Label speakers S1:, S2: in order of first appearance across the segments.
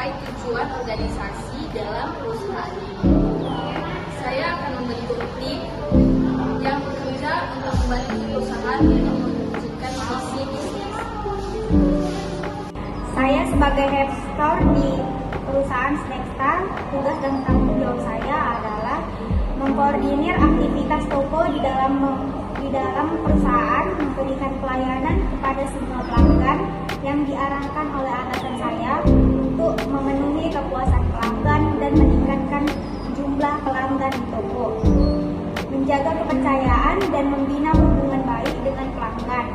S1: mencapai tujuan organisasi dalam perusahaan ini. Saya akan membentuk tim yang bekerja untuk membantu perusahaan untuk mewujudkan visi bisnis.
S2: Saya sebagai head store di perusahaan Snackstar, tugas dan tanggung jawab saya adalah mengkoordinir aktivitas toko di dalam perusahaan, memberikan pelayanan kepada semua pelanggan yang diarahkan oleh atasan saya untuk memenuhi kepuasan pelanggan dan meningkatkan jumlah pelanggan di toko, menjaga kepercayaan dan membina hubungan baik dengan pelanggan,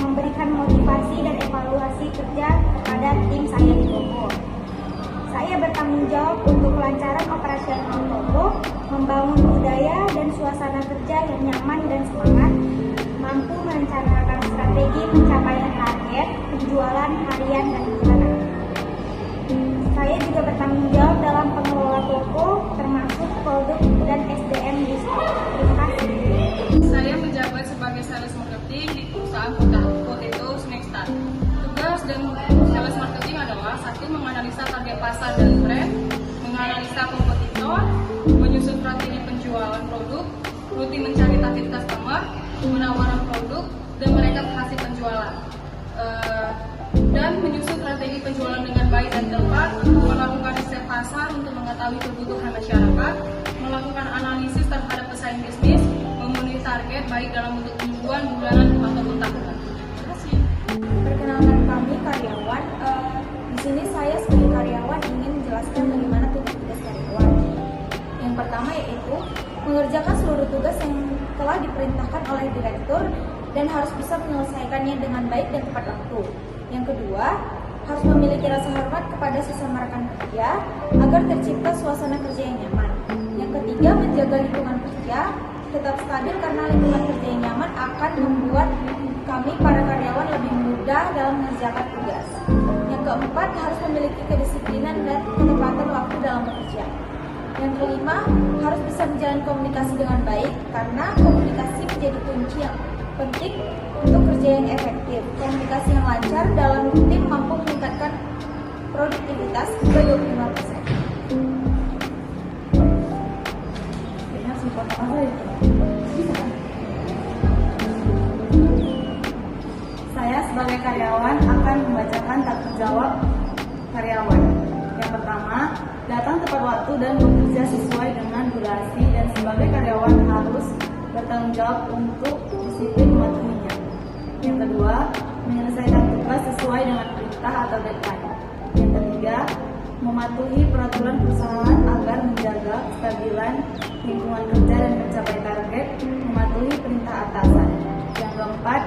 S2: memberikan motivasi dan evaluasi kerja kepada tim saya di toko. Saya bertanggung jawab untuk kelancaran operasional toko, membangun budaya dan suasana kerja yang nyaman dan semangat, mampu merencanakan strategi pencapaian target, penjualan harian dan bulanan. Saya juga bertanggung jawab dalam pengelola toko, termasuk produk dan SDM di store. Terima kasih.
S3: Saya menjabat sebagai sales marketing di perusahaan Potato Snackstar. Tugas dan sales marketing adalah: 1. Menganalisa target pasar dan brand, menganalisa kompetitor, menyusun strategi penjualan produk, rutin mencari target customer, menawarkan produk dan mereka hasil penjualan, dan menyusun strategi penjualan dengan baik dan tepat, melakukan riset pasar untuk mengetahui kebutuhan masyarakat, melakukan analisis terhadap pesaing bisnis, memenuhi target baik dalam bentuk mingguan, bulanan ataupun tahunan. Terima kasih.
S2: Perkenalkan kami karyawan. Di sini saya sebagai karyawan ingin menjelaskan bagaimana tugas-tugas karyawan. Yang pertama yaitu mengerjakan seluruh tugas yang telah diperintahkan oleh direktur dan harus bisa menyelesaikannya dengan baik dan tepat waktu. Yang kedua, harus memiliki rasa hormat kepada sesama rekan kerja agar tercipta suasana kerja yang nyaman. Yang ketiga, menjaga lingkungan kerja tetap stabil karena lingkungan kerja yang nyaman akan membuat kami para karyawan lebih mudah dalam mengerjakan tugas. Yang keempat, harus memiliki kedisiplinan dan ketepatan waktu dalam bekerja. Yang kelima, harus bisa menjalin komunikasi dengan baik karena komunikasi menjadi kunci yang penting untuk kerja yang efektif. Komunikasi yang lancar dalam tim mampu meningkatkan produktivitas hingga 25%.
S4: Saya sebagai karyawan akan membacakan tanggung jawab karyawan. Yang pertama, datang tepat waktu dan bekerja sesuai dengan durasi, dan sebagai karyawan harus bertanggung jawab untuk disiplin mematuhinya. Yang kedua, menyelesaikan tugas sesuai dengan perintah atau deadline. Yang ketiga, mematuhi peraturan perusahaan agar menjaga kestabilan lingkungan kerja dan mencapai target, mematuhi perintah atasan. Yang keempat,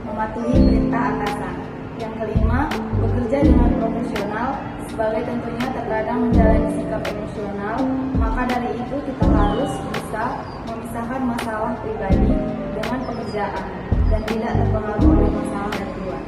S4: mematuhi perintah atasan. Yang kelima, bekerja dengan profesional, sebagai tentunya terkadang menjalani sikap emosional, maka dari itu kita harus bisa memisahkan masalah pribadi dengan pekerjaan dan tidak terpengaruh oleh masalah dari luar.